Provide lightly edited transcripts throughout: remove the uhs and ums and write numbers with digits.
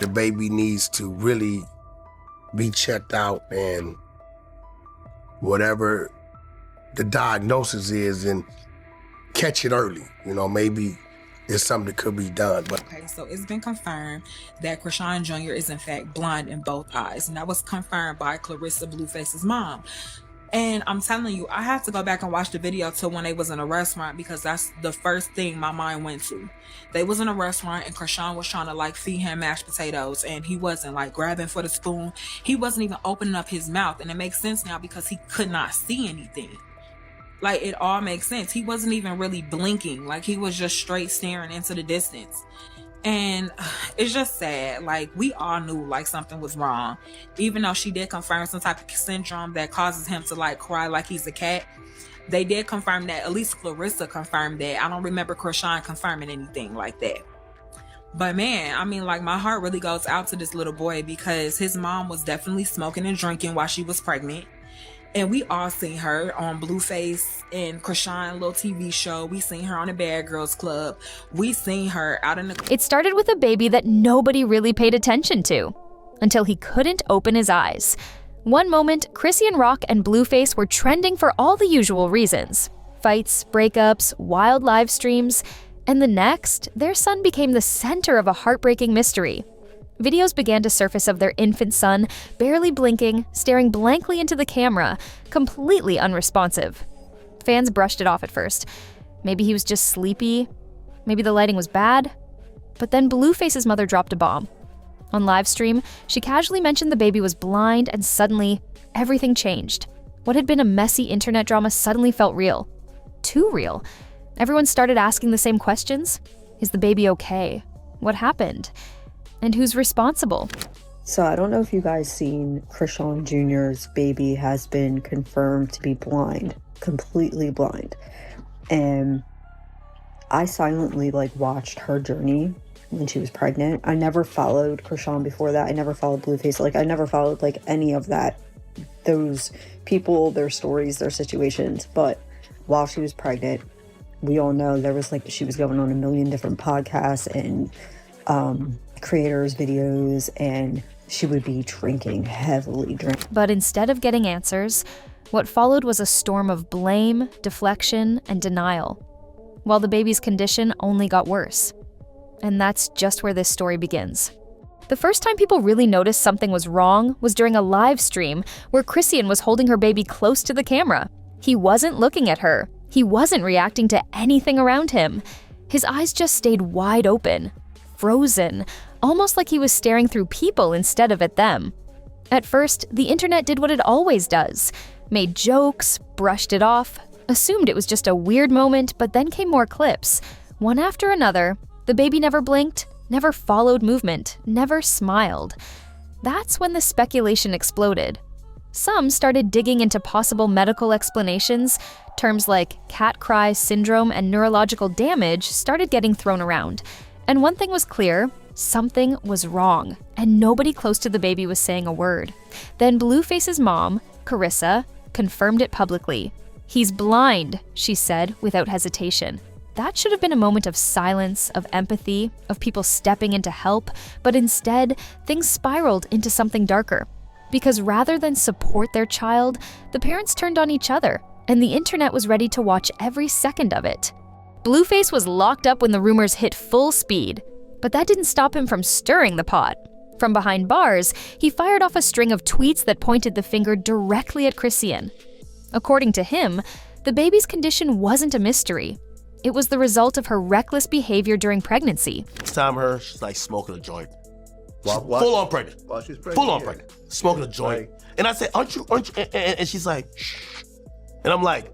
the baby needs to really be checked out, and whatever the diagnosis is, and catch it early. You know, maybe it's something that could be done. But okay, so it's been confirmed that Chrisean Jr. is in fact blind in both eyes, and that was confirmed by Clarissa Blueface's mom. And I'm telling you, I have to go back and watch the video to when they was in a restaurant, because that's the first thing my mind went to. They was in a restaurant and Chrisean was trying to like feed him mashed potatoes, and he wasn't like grabbing for the spoon. He wasn't even opening up his mouth, and it makes sense now because he could not see anything. Like, it all makes sense. He wasn't even really blinking. Like, he was just straight staring into the distance. And it's just sad. Like, we all knew like something was wrong, even though she did confirm some type of syndrome that causes him to like cry like he's a cat. They did confirm that. At least Clarissa confirmed that. I don't remember Chrisean confirming anything like that. But man, I mean, like, my heart really goes out to this little boy, because his mom was definitely smoking and drinking while she was pregnant. And we all seen her on Blueface and Chrisean little TV show. We seen her on the Bad Girls Club. We seen her out in the... It started with a baby that nobody really paid attention to, until he couldn't open his eyes. One moment, Chrisean Rock and Blueface were trending for all the usual reasons. Fights, breakups, wild live streams. And the next, their son became the center of a heartbreaking mystery. Videos began to surface of their infant son, barely blinking, staring blankly into the camera, completely unresponsive. Fans brushed it off at first. Maybe he was just sleepy. Maybe the lighting was bad. But then Blueface's mother dropped a bomb. On live stream, she casually mentioned the baby was blind, and suddenly, everything changed. What had been a messy internet drama suddenly felt real. Too real. Everyone started asking the same questions. Is the baby okay? What happened? And who's responsible? So I don't know if you guys seen Chrisean Jr.'s baby has been confirmed to be blind, completely blind. And I silently like watched her journey when she was pregnant. I never followed Chrisean before that. I never followed Blueface. Like, I never followed like any of that, those people, their stories, their situations. But while she was pregnant, we all know there was like, she was going on a million different podcasts and creators videos, and she would be drinking, heavily drinking. But instead of getting answers, what followed was a storm of blame, deflection, and denial, while the baby's condition only got worse. And that's just where this story begins. The first time people really noticed something was wrong was during a live stream where Chrisean was holding her baby close to the camera. He wasn't looking at her. He wasn't reacting to anything around him. His eyes just stayed wide open, frozen, almost like he was staring through people instead of at them. At first, the internet did what it always does, made jokes, brushed it off, assumed it was just a weird moment, but then came more clips. One after another, the baby never blinked, never followed movement, never smiled. That's when the speculation exploded. Some started digging into possible medical explanations. Terms like cat cry syndrome and neurological damage started getting thrown around. And one thing was clear: something was wrong, and nobody close to the baby was saying a word. Then Blueface's mom, Carissa, confirmed it publicly. "He's blind," she said without hesitation. That should have been a moment of silence, of empathy, of people stepping in to help, but instead, things spiraled into something darker. Because rather than support their child, the parents turned on each other, and the internet was ready to watch every second of it. Blueface was locked up when the rumors hit full speed, but that didn't stop him from stirring the pot. From behind bars, he fired off a string of tweets that pointed the finger directly at Chrisean. According to him, the baby's condition wasn't a mystery. It was the result of her reckless behavior during pregnancy. Next time she's like smoking a joint. Full on pregnant. While she's pregnant. Full on pregnant. Smoking a joint. Right. And I said, aren't you? And she's like, shh. And I'm like,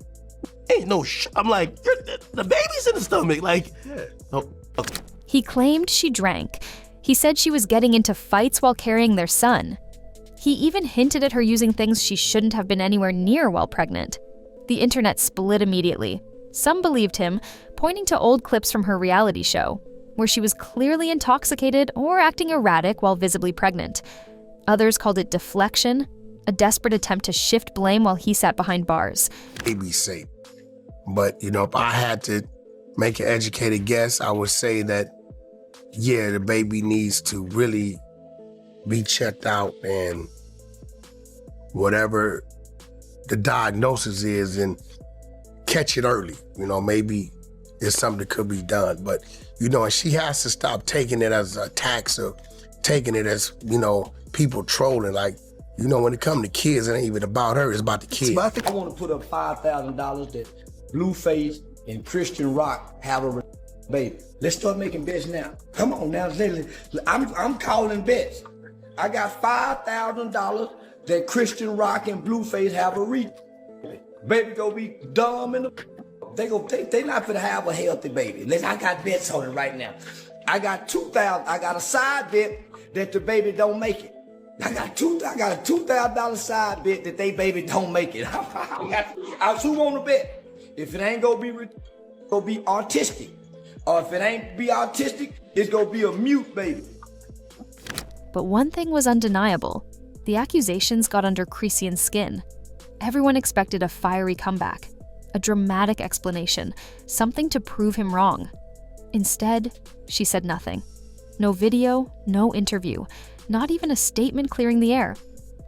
ain't no shh. I'm like, the baby's in the stomach. Like, Yeah. oh, okay. He claimed she drank. He said she was getting into fights while carrying their son. He even hinted at her using things she shouldn't have been anywhere near while pregnant. The internet split immediately. Some believed him, pointing to old clips from her reality show, where she was clearly intoxicated or acting erratic while visibly pregnant. Others called it deflection, a desperate attempt to shift blame while he sat behind bars. Baby safe. But, you know, if I had to make an educated guess, I would say that, yeah, the baby needs to really be checked out and whatever the diagnosis is and catch it early. You know, maybe it's something that could be done. But, you know, and she has to stop taking it as attacks or taking it as, you know, people trolling. Like, you know, when it comes to kids, it ain't even about her, it's about the kids. I think I want to put up $5,000 that Blueface and Chrisean Rock have a baby. Let's start making bets now. Come on now, I'm calling bets. I got $5,000 that Chrisean Rock and Blueface have a baby gonna be dumb and they not gonna have a healthy baby. I got bets on it right now. I got $2,000. I got a side bet that the baby don't make it. I got a $2,000 side bet that they baby don't make it. Who want to bet? If it ain't gonna be artistic, or if it ain't be artistic, it's gonna be a mute baby. But one thing was undeniable. The accusations got under Chrisean's skin. Everyone expected a fiery comeback, a dramatic explanation, something to prove him wrong. Instead, she said nothing. No video, no interview, not even a statement clearing the air.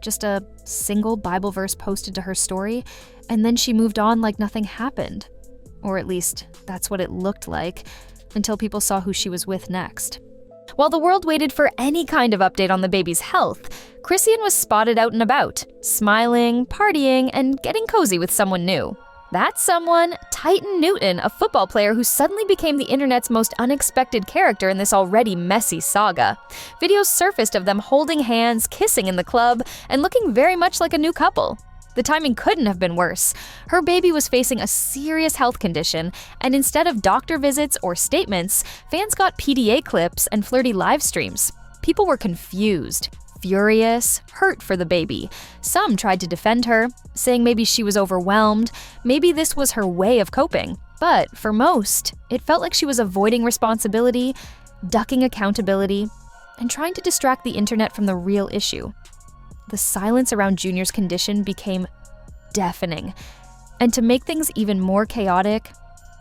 Just a single Bible verse posted to her story, and then she moved on like nothing happened. Or at least, that's what it looked like, until people saw who she was with next. While the world waited for any kind of update on the baby's health, Chrisean was spotted out and about, smiling, partying, and getting cozy with someone new. That someone, Titan Newton, a football player who suddenly became the internet's most unexpected character in this already messy saga. Videos surfaced of them holding hands, kissing in the club, and looking very much like a new couple. The timing couldn't have been worse. Her baby was facing a serious health condition, and instead of doctor visits or statements, fans got PDA clips and flirty live streams. People were confused, furious, hurt for the baby. Some tried to defend her, saying maybe she was overwhelmed, maybe this was her way of coping. But for most, it felt like she was avoiding responsibility, ducking accountability, and trying to distract the internet from the real issue. The silence around Junior's condition became deafening. And to make things even more chaotic,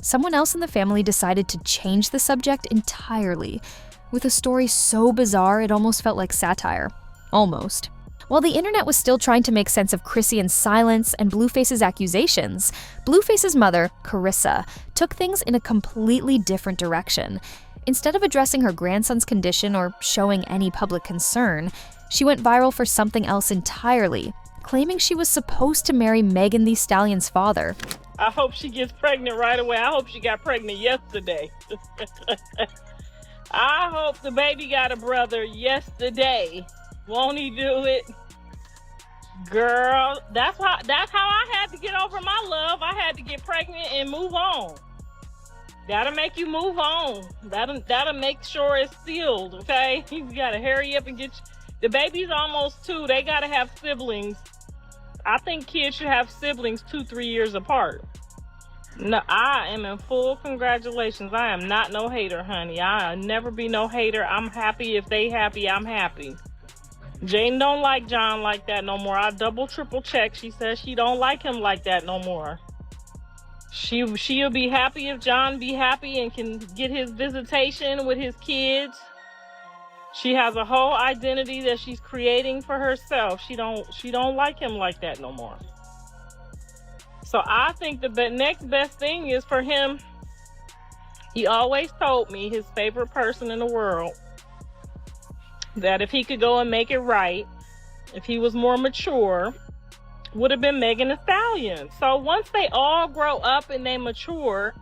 someone else in the family decided to change the subject entirely, with a story so bizarre it almost felt like satire. Almost. While the internet was still trying to make sense of Chrisean's silence and Blueface's accusations, Blueface's mother, Carissa, took things in a completely different direction. Instead of addressing her grandson's condition or showing any public concern, she went viral for something else entirely, claiming she was supposed to marry Megan Thee Stallion's father. I hope she gets pregnant right away. I hope she got pregnant yesterday. I hope the baby got a brother yesterday. Won't he do it? Girl, that's how I had to get over my love. I had to get pregnant and move on. That'll make you move on. That'll make sure it's sealed, okay? You gotta hurry up and get the baby's almost 2. They gotta have siblings. I think kids should have siblings 2-3 years apart. No, I am in full congratulations. I am not no hater, honey. I'll never be no hater. I'm happy if they happy, I'm happy. Jane don't like John like that no more. I double triple check. She says she don't like him like that no more. She'll be happy if John be happy and can get his visitation with his kids. She has a whole identity that she's creating for herself. She don't like him like that no more. So I think the next best thing is for him. He always told me his favorite person in the world, that if he could go and make it right, if he was more mature, would have been Megan Thee Stallion. So once they all grow up and they mature,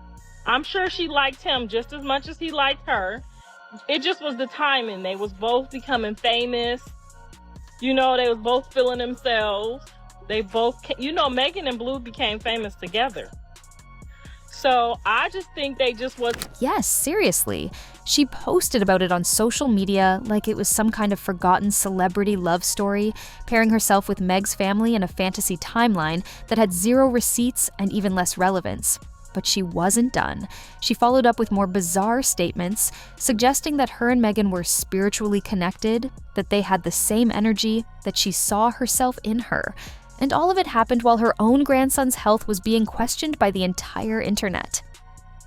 I'm sure she liked him just as much as he liked her. It just was the timing. They was both becoming famous. You know, they was both feeling themselves. They both, you know, Megan and Blue became famous together. So I just think they just was. Yes, seriously. She posted about it on social media like it was some kind of forgotten celebrity love story, pairing herself with Meg's family in a fantasy timeline that had zero receipts and even less relevance. But she wasn't done. She followed up with more bizarre statements, suggesting that her and Megan were spiritually connected, that they had the same energy, that she saw herself in her. And all of it happened while her own grandson's health was being questioned by the entire internet.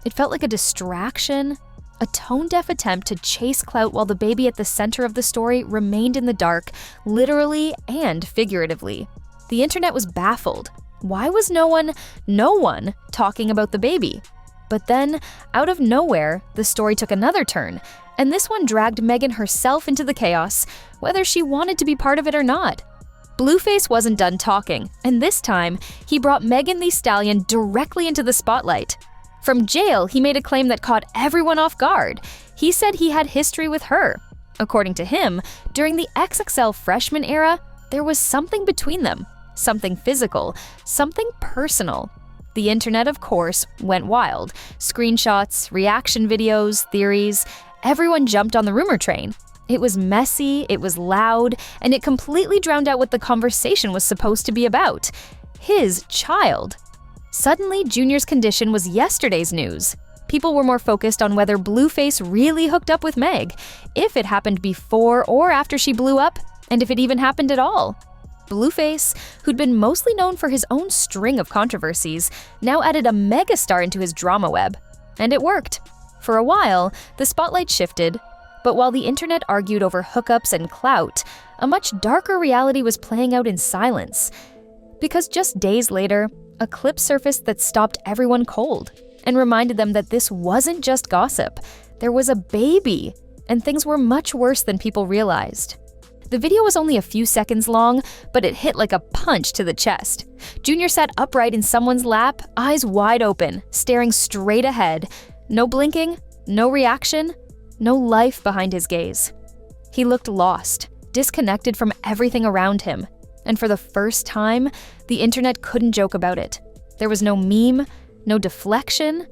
It felt like a distraction, A tone-deaf attempt to chase clout while the baby at the center of the story remained in the dark, literally and figuratively. The internet was baffled. Why was no one talking about the baby? But then, out of nowhere, the story took another turn, and this one dragged Megan herself into the chaos, whether she wanted to be part of it or not. Blueface wasn't done talking, and this time, he brought Megan Thee Stallion directly into the spotlight. From jail, he made a claim that caught everyone off guard. He said he had history with her. According to him, during the XXL freshman era, there was something between them, something physical, something personal. The internet, of course, went wild. Screenshots, reaction videos, theories. Everyone jumped on the rumor train. It was messy, it was loud, and it completely drowned out what the conversation was supposed to be about. His child. Suddenly, Junior's condition was yesterday's news. People were more focused on whether Blueface really hooked up with Meg, if it happened before or after she blew up, and if it even happened at all. Blueface, who'd been mostly known for his own string of controversies, now added a megastar into his drama web. And it worked. For a while, the spotlight shifted, but while the internet argued over hookups and clout, a much darker reality was playing out in silence. Because just days later, a clip surfaced that stopped everyone cold and reminded them that this wasn't just gossip. There was a baby, and things were much worse than people realized. The video was only a few seconds long, but it hit like a punch to the chest. Junior sat upright in someone's lap, eyes wide open, staring straight ahead. No blinking, no reaction, no life behind his gaze. He looked lost, disconnected from everything around him. And for the first time, the internet couldn't joke about it. There was no meme, no deflection,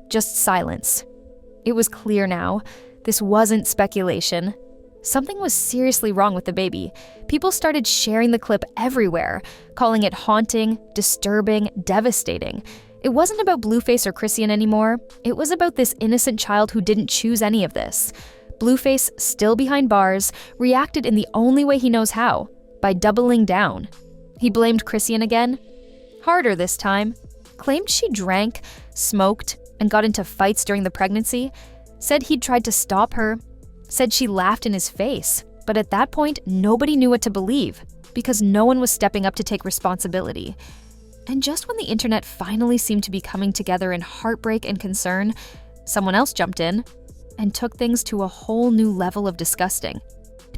just silence. It was clear now. This wasn't speculation. Something was seriously wrong with the baby. People started sharing the clip everywhere, calling it haunting, disturbing, devastating. It wasn't about Blueface or Chrisean anymore. It was about this innocent child who didn't choose any of this. Blueface, still behind bars, reacted in the only way he knows how, by doubling down. He blamed Chrisean again, harder this time, claimed she drank, smoked, and got into fights during the pregnancy, said he'd tried to stop her, said she laughed in his face, but at that point, nobody knew what to believe, because no one was stepping up to take responsibility. And just when the internet finally seemed to be coming together in heartbreak and concern, someone else jumped in and took things to a whole new level of disgusting.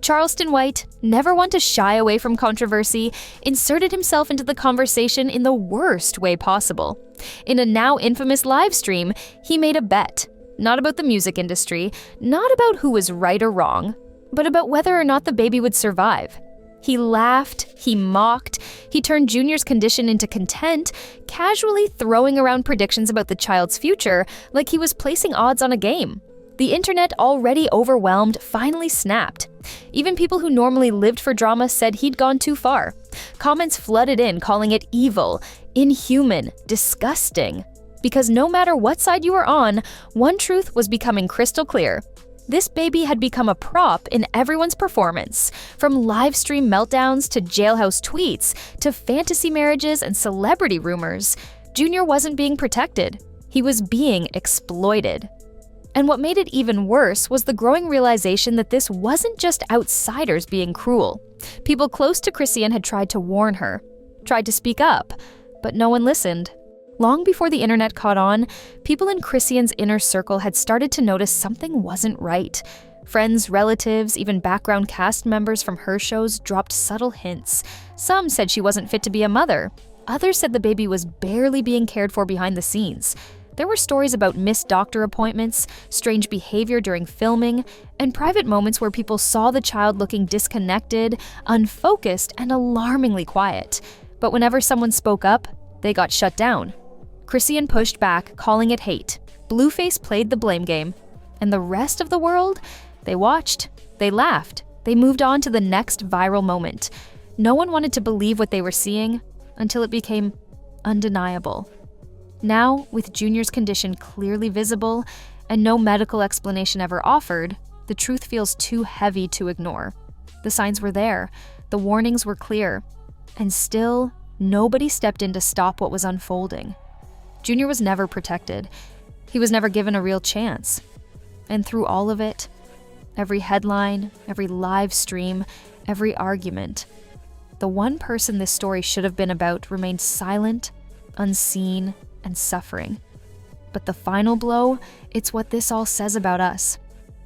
Charleston White, never one to shy away from controversy, inserted himself into the conversation in the worst way possible. In a now infamous live stream, he made a bet. Not about the music industry, not about who was right or wrong, but about whether or not the baby would survive. He laughed, he mocked, he turned Junior's condition into content, casually throwing around predictions about the child's future like he was placing odds on a game. The internet, already overwhelmed, finally snapped. Even people who normally lived for drama said he'd gone too far. Comments flooded in calling it evil, inhuman, disgusting. Because no matter what side you were on, one truth was becoming crystal clear. This baby had become a prop in everyone's performance. From live stream meltdowns to jailhouse tweets to fantasy marriages and celebrity rumors, Junior wasn't being protected. He was being exploited. And what made it even worse was the growing realization that this wasn't just outsiders being cruel. People close to Chrisean had tried to warn her, tried to speak up, but no one listened. Long before the internet caught on, people in Chrisean's inner circle had started to notice something wasn't right. Friends, relatives, even background cast members from her shows dropped subtle hints. Some said she wasn't fit to be a mother. Others said the baby was barely being cared for behind the scenes. There were stories about missed doctor appointments, strange behavior during filming, and private moments where people saw the child looking disconnected, unfocused, and alarmingly quiet. But whenever someone spoke up, they got shut down. Chrisean pushed back, calling it hate. Blueface played the blame game. And the rest of the world? They watched, they laughed, they moved on to the next viral moment. No one wanted to believe what they were seeing until it became undeniable. Now, with Junior's condition clearly visible and no medical explanation ever offered, the truth feels too heavy to ignore. The signs were there, the warnings were clear, and still, nobody stepped in to stop what was unfolding. Junior was never protected. He was never given a real chance. And through all of it, every headline, every live stream, every argument, the one person this story should have been about remained silent, unseen, and suffering. But the final blow, it's what this all says about us.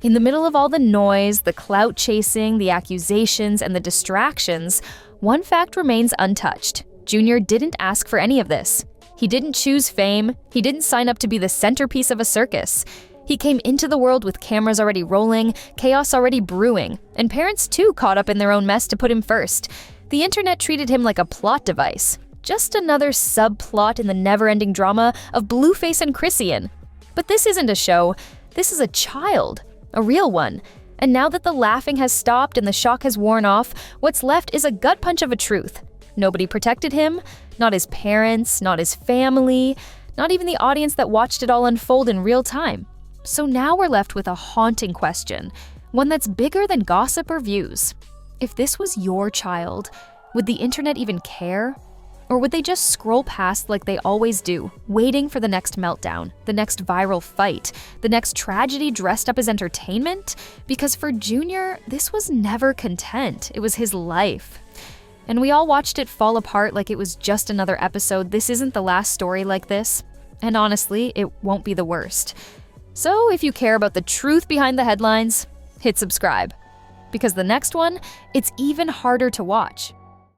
In the middle of all the noise, the clout chasing, the accusations, and the distractions, one fact remains untouched. Junior didn't ask for any of this. He didn't choose fame. He didn't sign up to be the centerpiece of a circus. He came into the world with cameras already rolling, chaos already brewing, and parents too caught up in their own mess to put him first. The internet treated him like a plot device. Just another subplot in the never-ending drama of Blueface and Chrisean. But this isn't a show. This is a child. A real one. And now that the laughing has stopped and the shock has worn off, what's left is a gut punch of a truth. Nobody protected him. Not his parents, not his family, not even the audience that watched it all unfold in real time. So now we're left with a haunting question, one that's bigger than gossip or views. If this was your child, would the internet even care? Or would they just scroll past like they always do, waiting for the next meltdown, the next viral fight, the next tragedy dressed up as entertainment? Because for Junior, this was never content. It was his life. And we all watched it fall apart like it was just another episode. This isn't the last story like this. And honestly, it won't be the worst. So if you care about the truth behind the headlines, hit subscribe. Because the next one, it's even harder to watch.